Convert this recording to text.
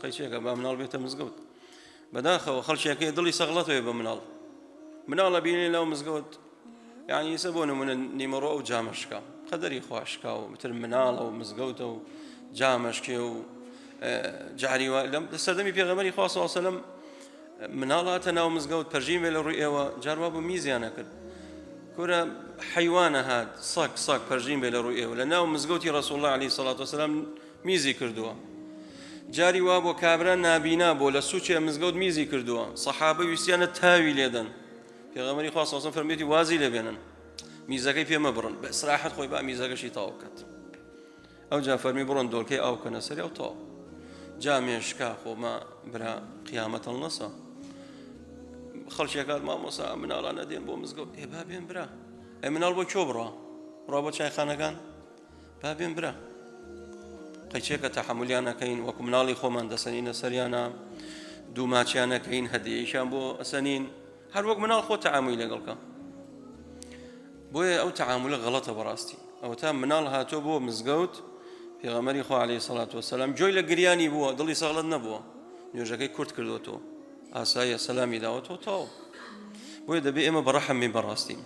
قەیچێکە با مناڵ بێتە مزگەوت بەداخەوە خەڵکێکی دڵی سەغڵەتەوێ بە مناڵە بینێ لەو مزگەوت یعنی ئێستا بۆ نمونە نیمەڕۆ ئەو جامەشکا قەدەری خواشکا و متر مناڵە و مزگەوتە و جامەشکێ و جاری لەم سەردەمی پێغەمبەری خوا صلی الله علیه و سلم مناڵ هاتە ناو مزگەوت پەرژین بێ لە ڕووی ئێوە جاروا بوو میزیانە کرد کورە حیوانە هات سەگ پەرژین بێ لە ڕووی ئێوە لە ناو مزگەوتی ڕەسوڵ الله علیه الصلاة والسلام میزی کردووە جاری وا بۆ کابرا نابینا بۆ لە سوچێ مزگەوت میزی کردووە سەحابە ویستیانە تاوی لێدەن پێغەمبەری خوا صلی الله علیه و سلم فەرمێتی وازی لێبێنن میزەکەی پێمە بڕن بە ئیسراحەت خۆی با میزەکەشی تاو بکات ئەو جا فەرمی بڕۆن دۆڵکەی ئاو کەنە سەری ئەو تاو جا مێشکا خۆما برا قیامەت هەڵنەسا خەڵکێکات مامۆسا مناڵانە دێن بۆ مزگەوت با بێن برا ئەی مناڵ بۆ کۆ بڕوا بۆ چایخانەکان با بێن برا قەیچێکە تەحەمولیانەکەین وەکو مناڵی خۆمان دەسەنینە سەریانە دوو ماچیانەکەین هەدیەیەکیان بۆ ئەسەنین هەر وەک مناڵ خۆ تەعاملی لەگەڵکە بۆیە ئەو تەعاملە غەڵەتە بەڕاستی ئەو تا مناڵ هاتۆ بۆ مزگەوت پێغەمبەری خوا عەلەیهی سەڵات وەسەلام جۆی لە گریانی بووە دڵی سەغڵەت نەبووە نوێژەکەی کورت کردوەوە ئاساییە سەلامی داوەتەوە تاو بۆیە دەبێ ئێمە بەڕەحم بین بەڕاستی